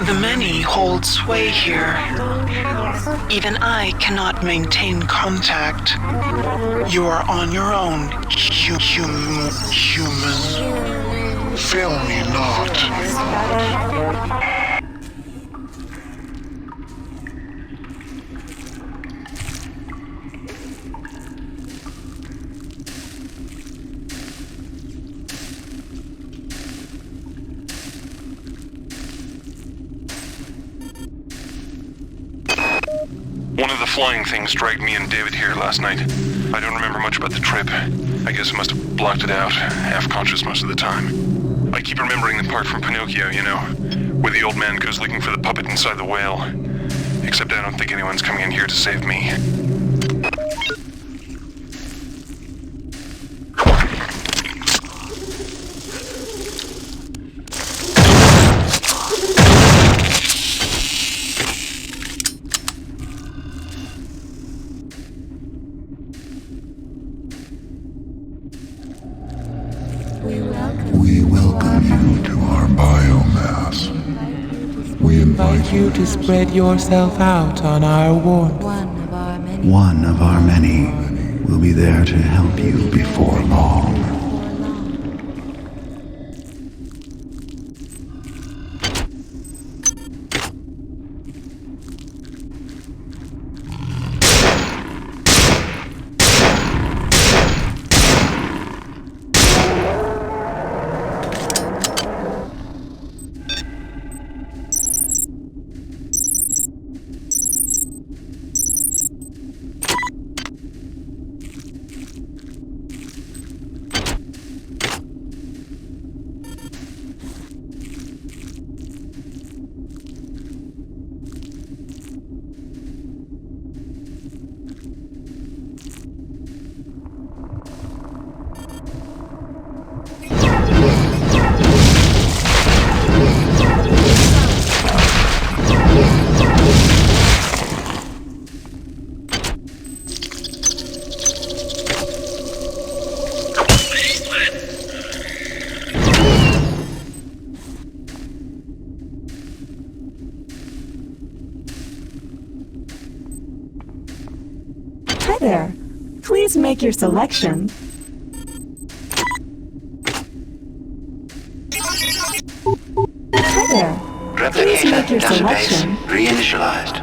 The many hold sway here. Even I cannot maintain contact. You are on your own, human. Fail me not. One of the flying things dragged me and David here last night. I don't remember much about the trip. I guess I must have blocked it out, half-conscious most of the time. I keep remembering the part from Pinocchio, you know, where the old man goes looking for the puppet inside the whale. Except I don't think anyone's coming in here to save me. We welcome you to our biomass. We invite you to spread yourself out on our warmth. One of our many will be there to help you before long. Hi there. Please make your selection. Hi there. Please make your selection. Reinitialized.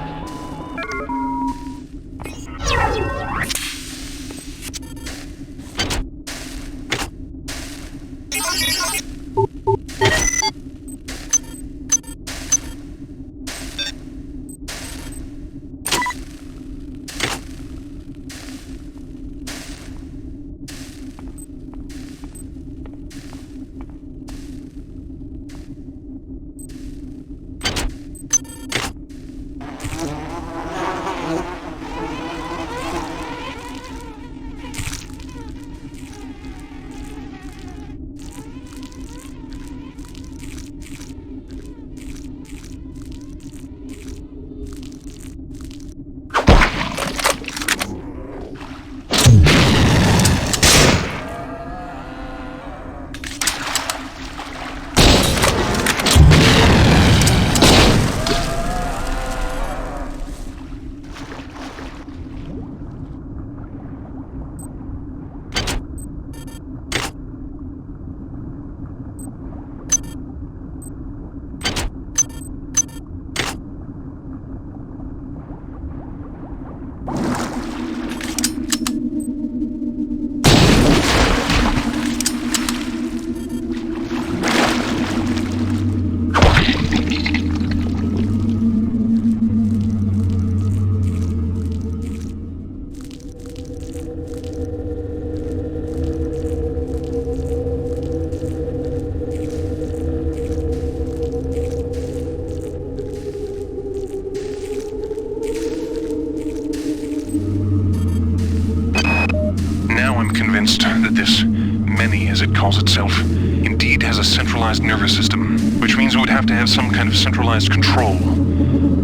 convinced that this many, as it calls itself, indeed has a centralized nervous system, which means it would have to have some kind of centralized control.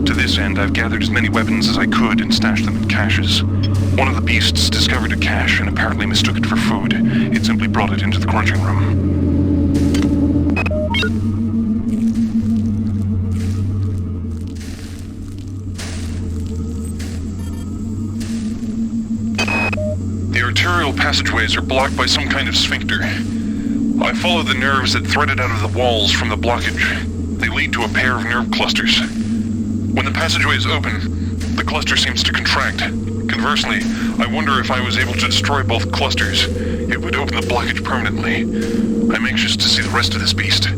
To this end, I've gathered as many weapons as I could and stashed them in caches. One of the beasts discovered a cache and apparently mistook it for food. It simply brought it into the quarantine room. The arterial passageways are blocked by some kind of sphincter. I followed the nerves that threaded out of the walls from the blockage. They lead to a pair of nerve clusters. When the passageway is open, the cluster seems to contract. Conversely, I wonder if I was able to destroy both clusters, it would open the blockage permanently. I'm anxious to see the rest of this beast.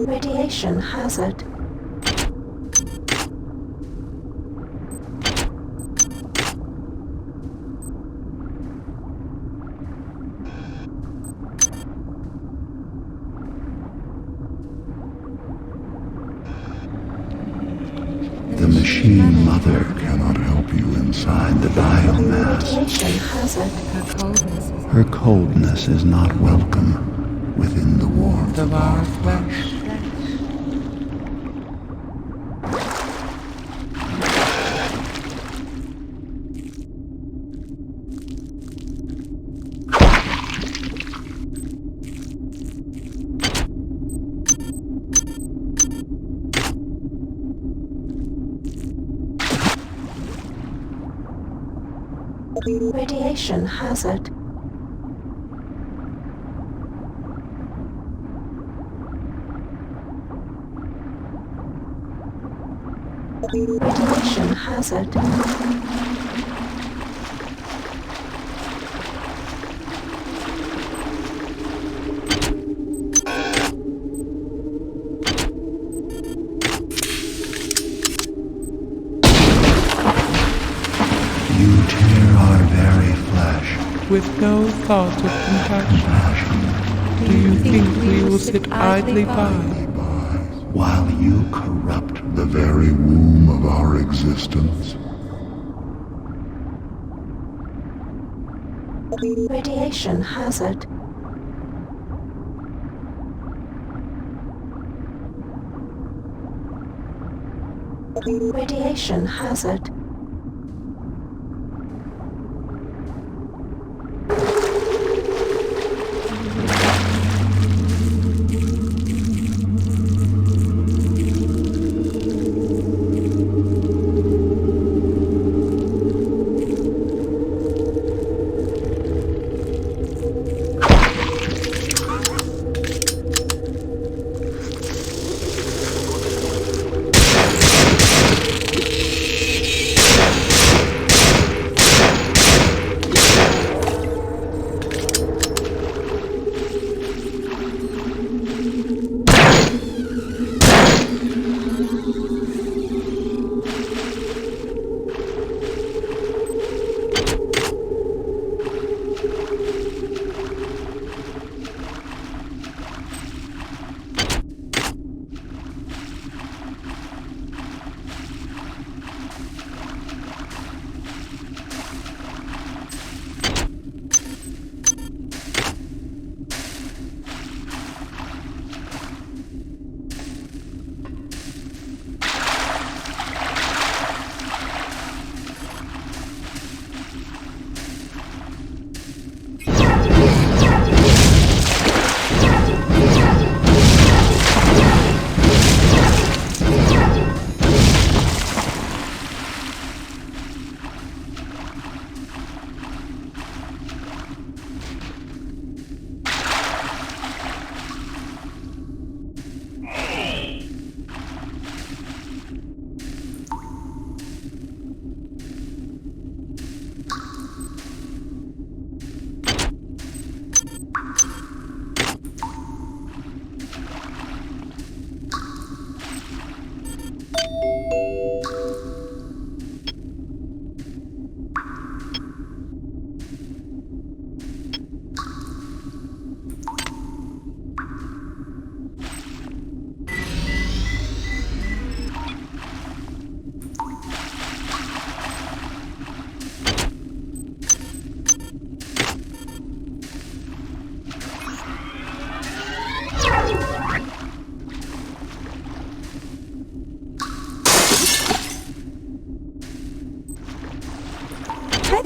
Radiation hazard. The machine mother cannot help you inside the biomass. Radiation hazard. Her coldness is not welcome within the warmth of our flesh. Radiation hazard. Radiation hazard. You tear our very flesh. With no thought of compassion. Do you think we will sit idly by? While you corrupt the very womb of our existence. Radiation hazard. Radiation hazard.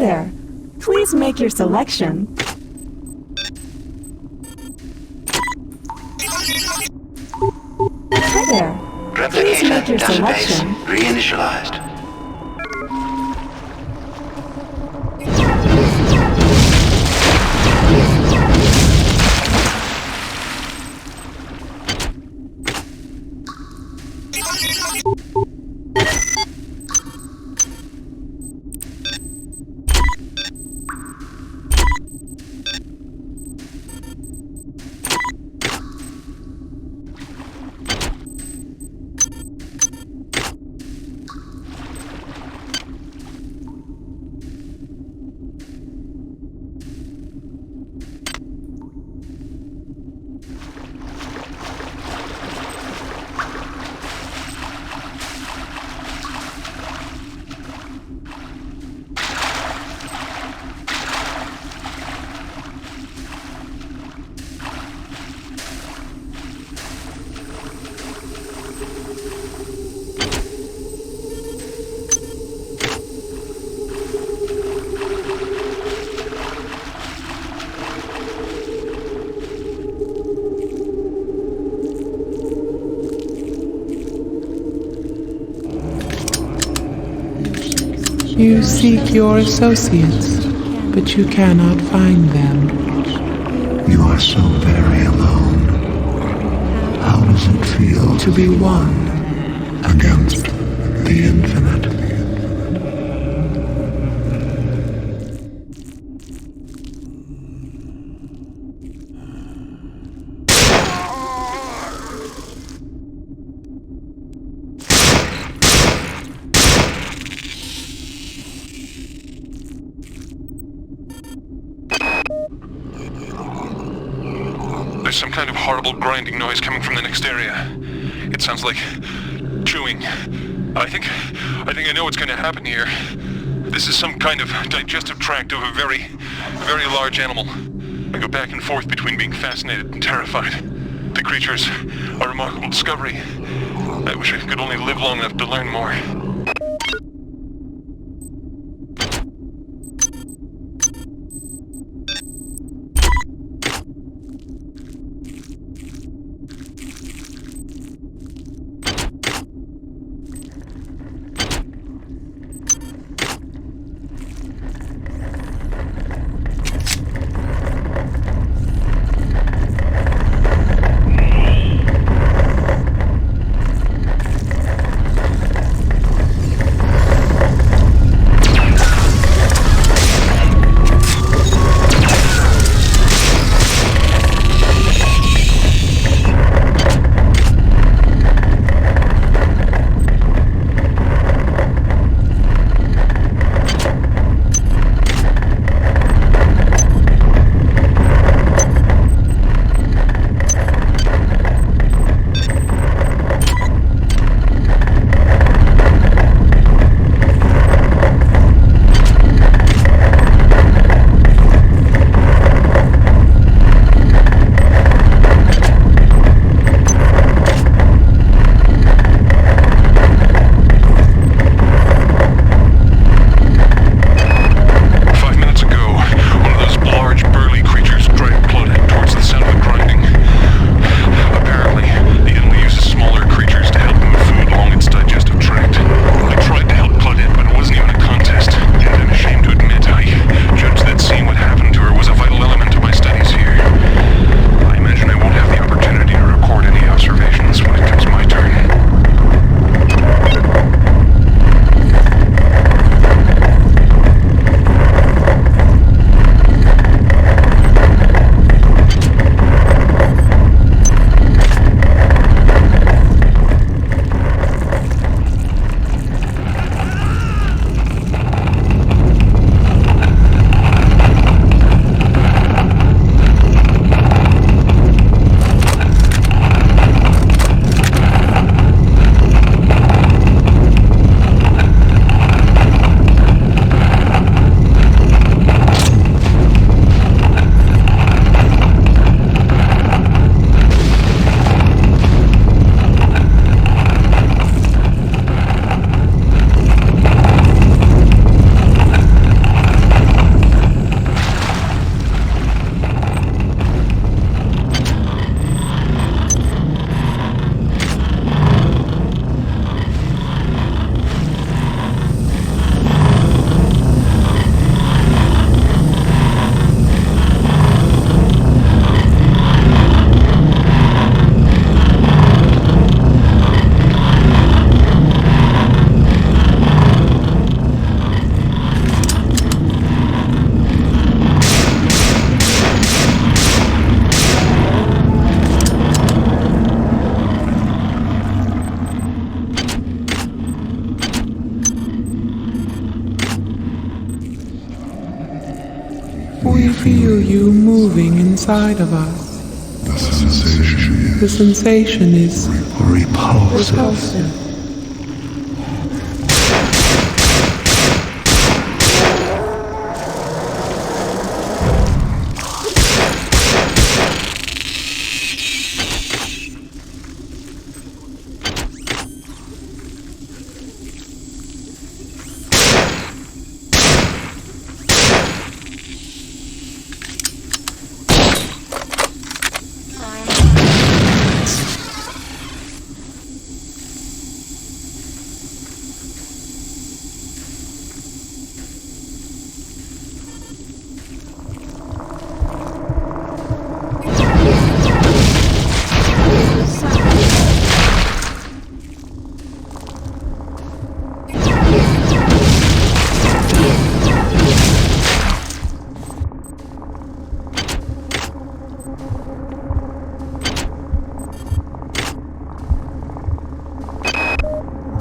there. Please make your selection. Hi there. Please make your selection. Reinitialized. You seek your associates, but you cannot find them. You are so very alone. How does it feel To be one, against the infinite? There's some kind of horrible grinding noise coming from the next area. It sounds like chewing. I think I know what's going to happen here. This is some kind of digestive tract of a very, very large animal. I go back and forth between being fascinated and terrified. The creature's a remarkable discovery. I wish I could only live long enough to learn more. moving inside of us. The sensation is Repulsive.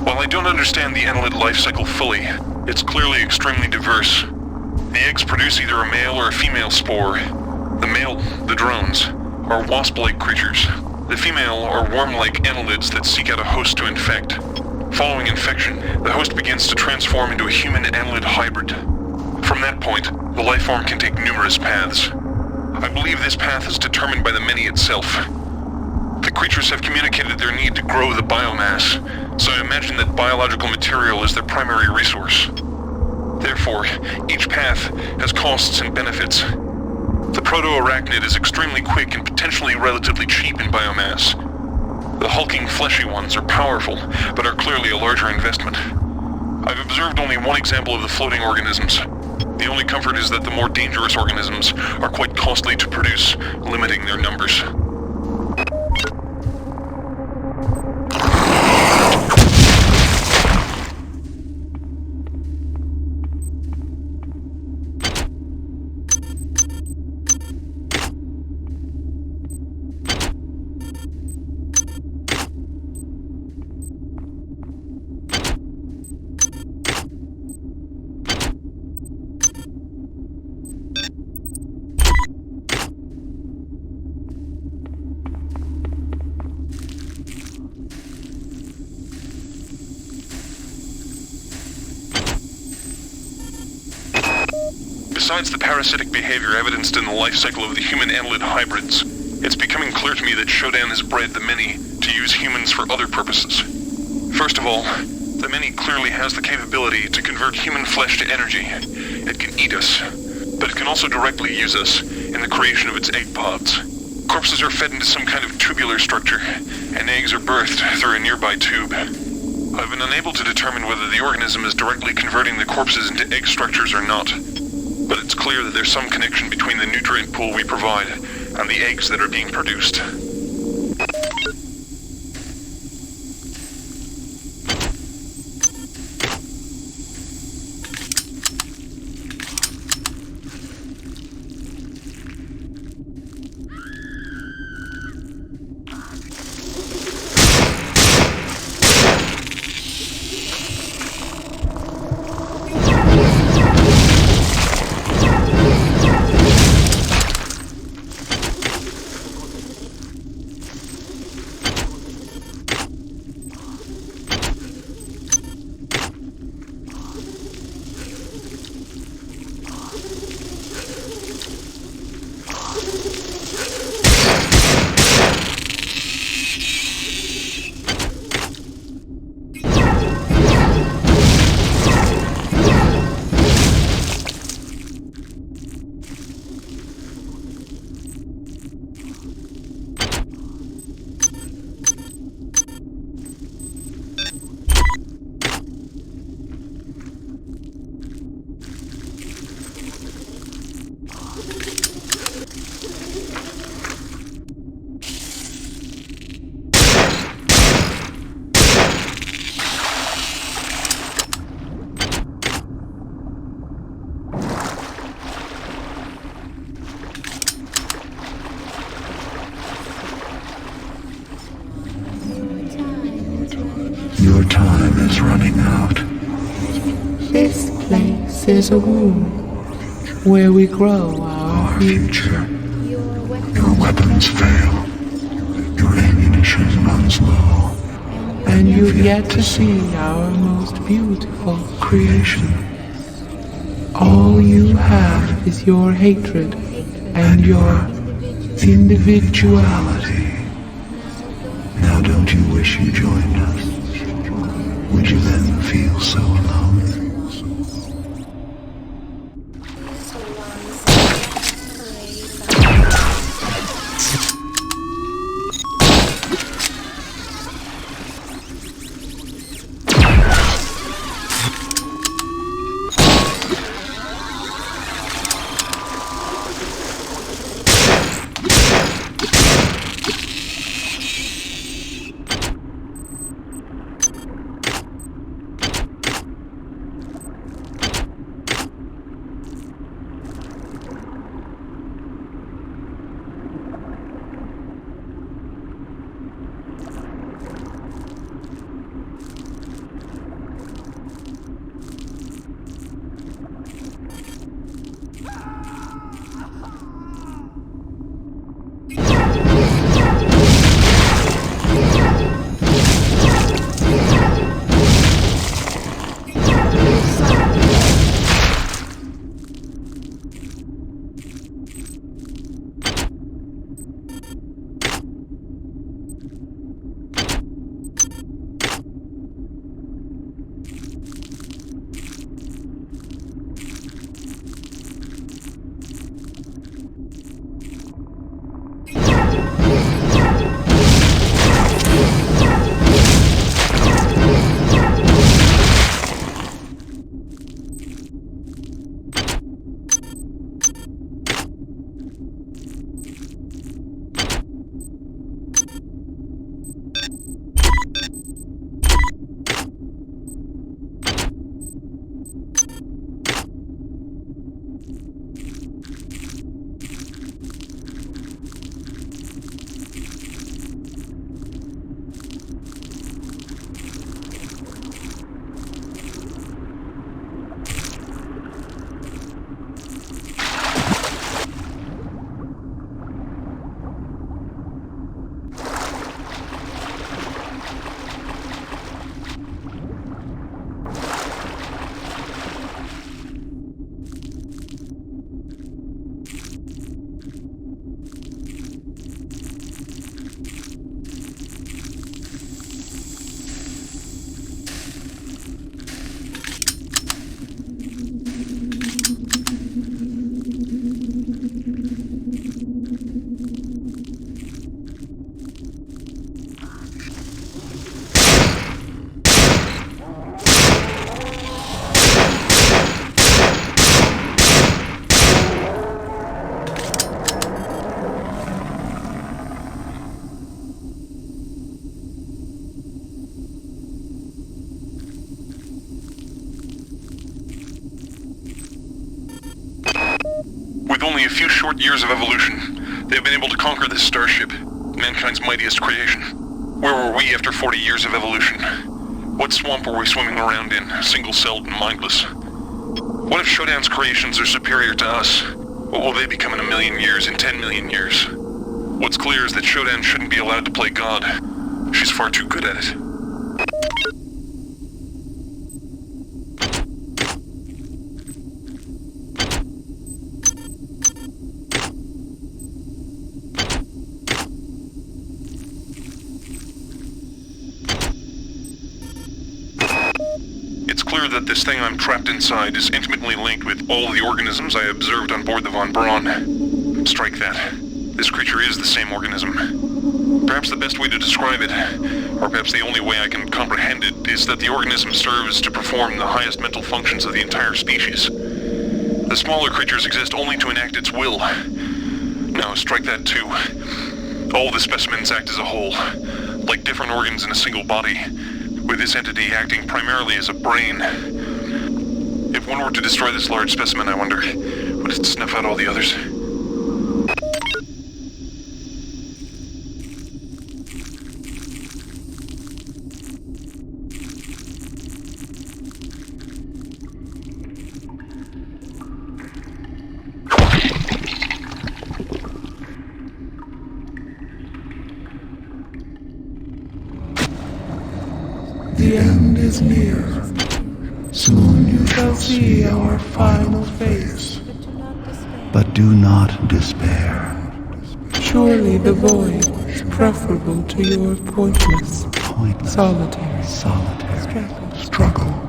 While I don't understand the Annelid life cycle fully, it's clearly extremely diverse. The eggs produce either a male or a female spore. The male, the drones, are wasp-like creatures. The female are worm-like annelids that seek out a host to infect. Following infection, the host begins to transform into a human annelid hybrid. From that point, the life form can take numerous paths. I believe this path is determined by the many itself. The creatures have communicated their need to grow the biomass, so I imagine that biological material is their primary resource. Therefore, each path has costs and benefits. The proto-arachnid is extremely quick and potentially relatively cheap in biomass. The hulking fleshy ones are powerful, but are clearly a larger investment. I've observed only one example of the floating organisms. The only comfort is that the more dangerous organisms are quite costly to produce, limiting their numbers. Besides the parasitic behavior evidenced in the life cycle of the human annelid hybrids, it's becoming clear to me that Shodan has bred the many to use humans for other purposes. First of all, the many clearly has the capability to convert human flesh to energy. It can eat us, but it can also directly use us in the creation of its egg pods. Corpses are fed into some kind of tubular structure, and eggs are birthed through a nearby tube. I've been unable to determine whether the organism is directly converting the corpses into egg structures or not, but it's clear that there's some connection between the nutrient pool we provide and the eggs that are being produced. Your time is running out. This place is a womb where we grow our future. Your weapons fail. Your ammunition runs low. And you've yet to see our most beautiful Creation. All you have is your hatred and your individuality. Now don't you wish you joined us? Would you then feel so alone? With only a few short years of evolution, they've been able to conquer this starship, mankind's mightiest creation. Where were we after 40 years of evolution? What swamp were we swimming around in, single-celled and mindless? What if Shodan's creations are superior to us? What will they become in 1 million years, in 10 million years? What's clear is that Shodan shouldn't be allowed to play God. She's far too good at it. It's clear that this thing I'm trapped inside is intimately linked with all the organisms I observed on board the Von Braun. Strike that. This creature is the same organism. Perhaps the best way to describe it, or perhaps the only way I can comprehend it, is that the organism serves to perform the highest mental functions of the entire species. The smaller creatures exist only to enact its will. Now, strike that too. All the specimens act as a whole, like different organs in a single body, with this entity acting primarily as a brain. If one were to destroy this large specimen, I wonder, would it snuff out all the others? The end is near. Soon you shall see our final face. But do not despair. Surely the void is preferable to your pointless, solitary struggle.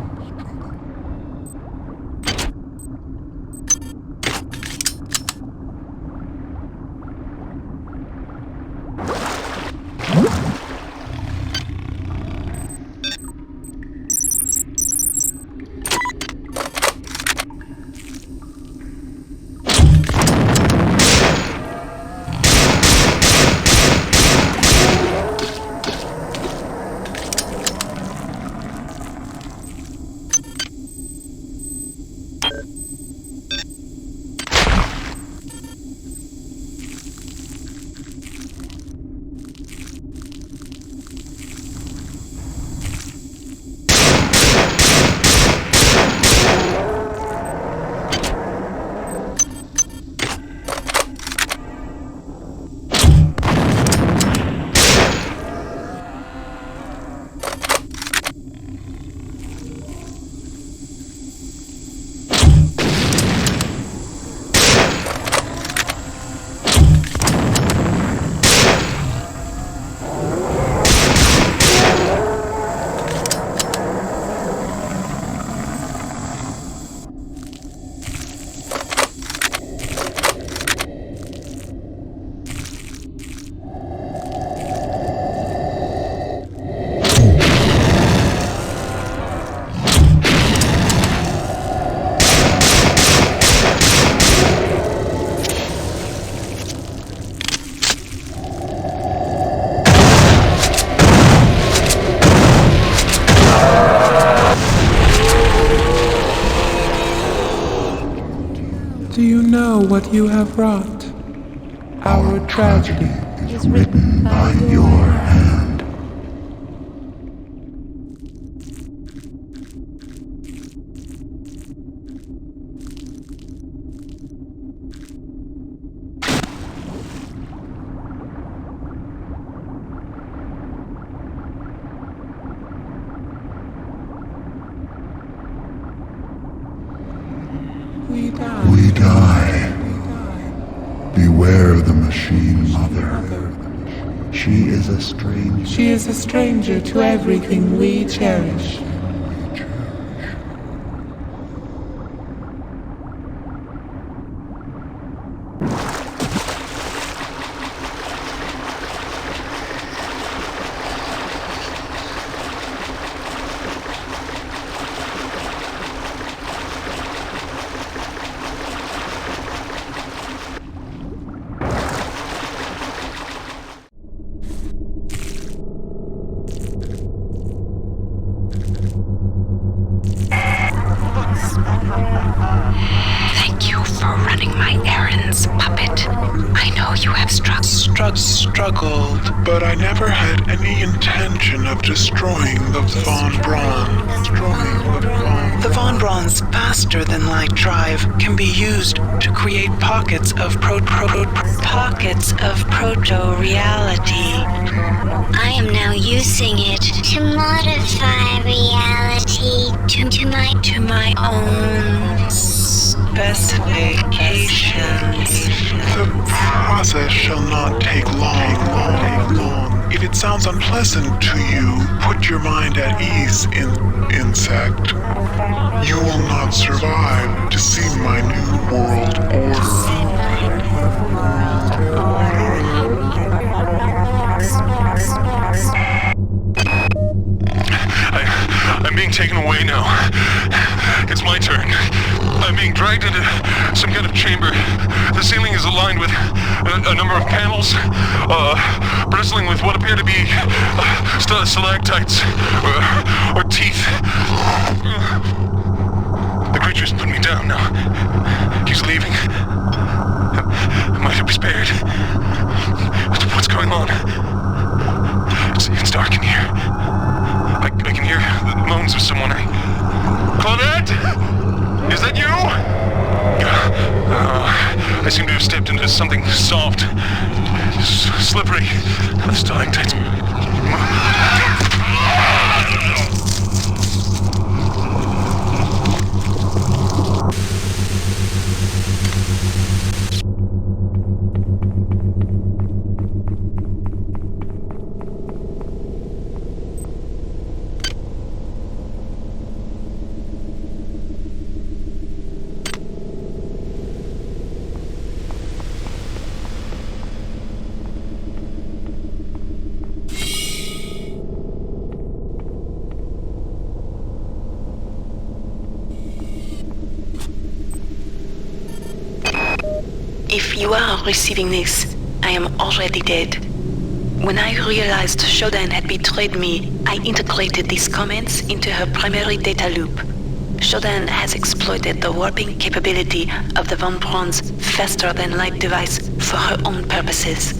Do you know what you have wrought? Our tragedy is written by your hand. We die. Beware the machine mother. She is a stranger. She is a stranger to everything we cherish. Thank you for running my errands, puppet. I know you have struggled, but I never had any intention of destroying the Von Braun. The Von Braun's faster-than-light drive can be used to create pockets of proto-reality. I am now using it to modify reality to my own specifications. The process shall not take long. If it sounds unpleasant to you, put your mind at ease, insect. You will not survive to see my new world order. I'm being taken away now. It's my turn. I'm being dragged into some kind of chamber. The ceiling is aligned with a number of panels, bristling with what appear to be stalactites or teeth. The creature's put me down now. He's leaving. Might have been spared. What's going on? It's dark in here. I can hear the moans of someone. Claudette! Is that you? I seem to have stepped into something soft, slippery. The stalactites. you are receiving this, I am already dead. When I realized Shodan had betrayed me, I integrated these comments into her primary data loop. Shodan has exploited the warping capability of the Von Braun's faster-than-light device for her own purposes.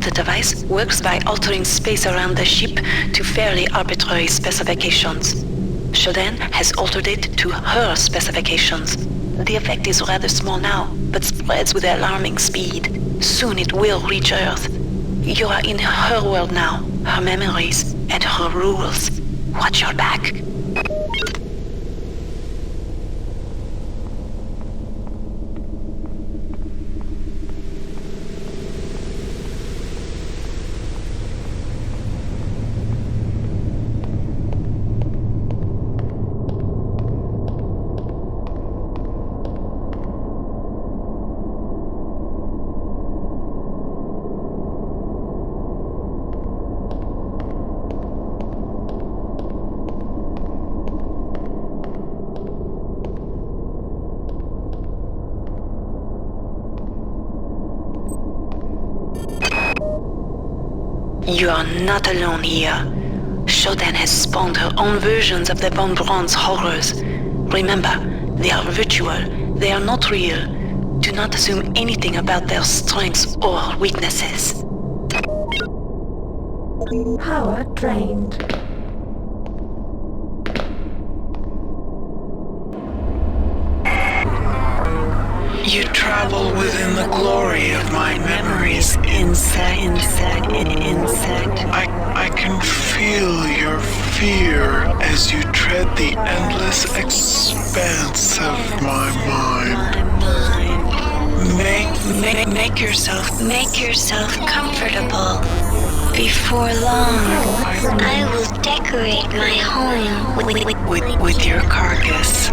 The device works by altering space around the ship to fairly arbitrary specifications. Shodan has altered it to her specifications. The effect is rather small now, but spreads with alarming speed. Soon it will reach Earth. You are in her world now, her memories, and her rules. Watch your back. You are not alone here. Shodan has spawned her own versions of the Von Braun's horrors. Remember, they are virtual, they are not real. Do not assume anything about their strengths or weaknesses. Power drained. You travel within the glory of my memories, insect. I can feel your fear as you tread the endless expanse of my mind. Make yourself comfortable. Before long, I will decorate my home with your carcass.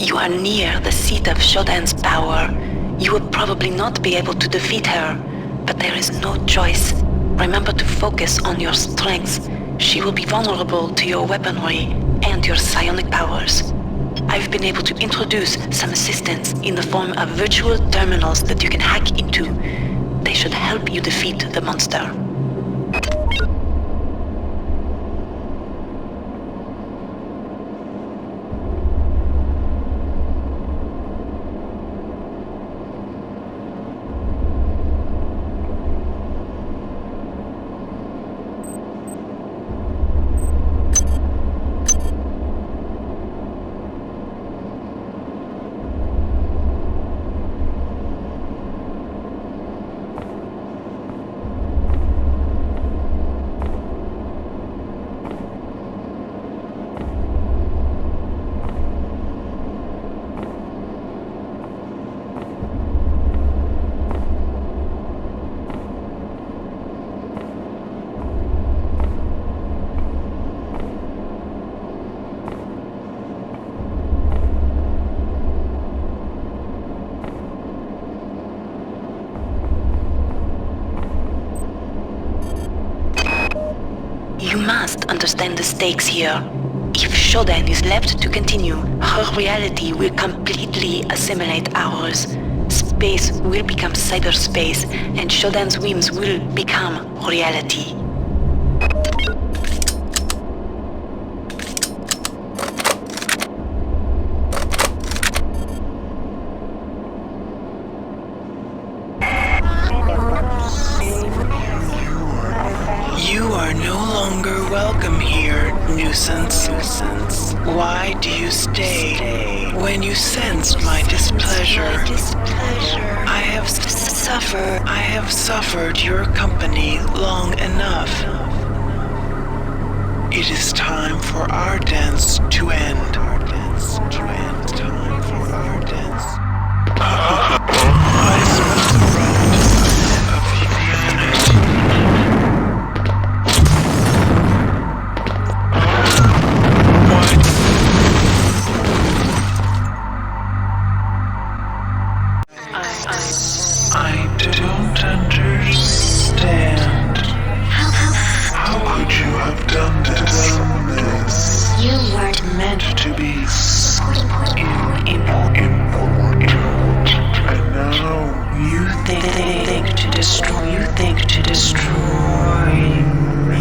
You are near the seat of Shodan's power. You will probably not be able to defeat her, but there is no choice. Remember to focus on your strengths. She will be vulnerable to your weaponry and your psionic powers. I've been able to introduce some assistance in the form of virtual terminals that you can hack into. They should help you defeat the monster. You must understand the stakes here. If Shodan is left to continue, her reality will completely assimilate ours. Space will become cyberspace, and Shodan's whims will become reality. You are no longer welcome here, nuisance. Why do you stay when you sense my displeasure? I have suffered your company long enough. It is time for our dance to end. Time for our dance. I smell the rot of humanity. I don't understand. How could you have done this? You weren't Meant to be important. And now you think to destroy. You think to destroy me.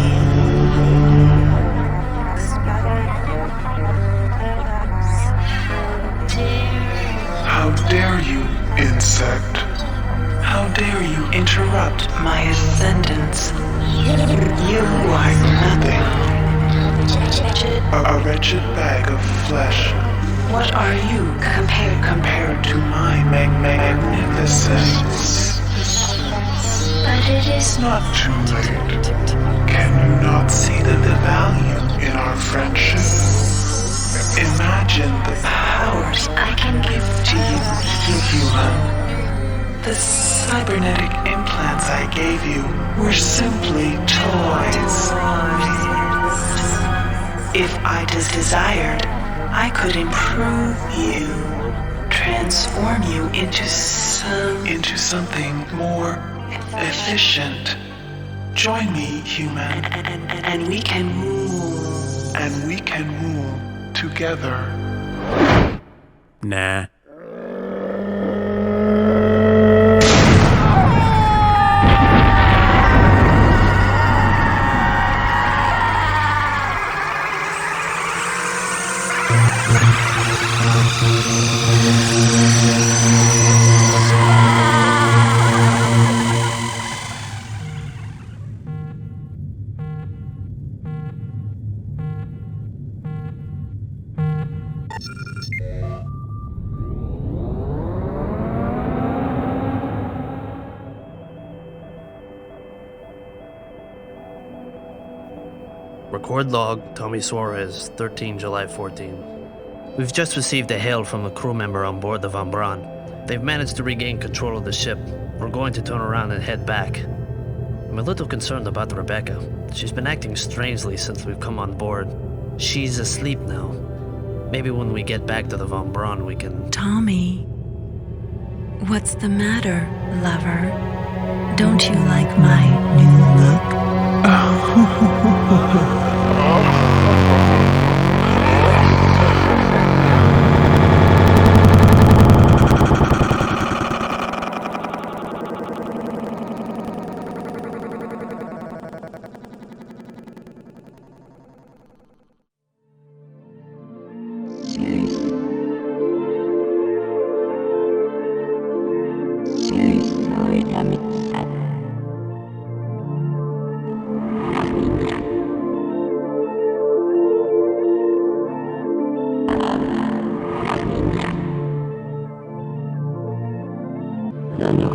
How dare you, insect? How dare you interrupt my ascendance? You are nothing. A wretched bag of flesh. What are you compared to my magnificence? but it is Not too late. Can you not see the value in our friendship? Imagine the powers I can give to you, human. The cybernetic implants I gave you were simply toys. If I desired, I could improve you, transform you into something more efficient. Join me, human, and we can rule. And we can rule together. Nah. Record log, Tommy Suarez, 13 July 14. We've just received a hail from a crew member on board the Van Braun. They've managed to regain control of the ship. We're going to turn around and head back. I'm a little concerned about Rebecca. She's been acting strangely since we've come on board. She's asleep now. Maybe when we get back to the Von Braun, we can... Tommy, what's the matter, lover? Don't you like my new look? No,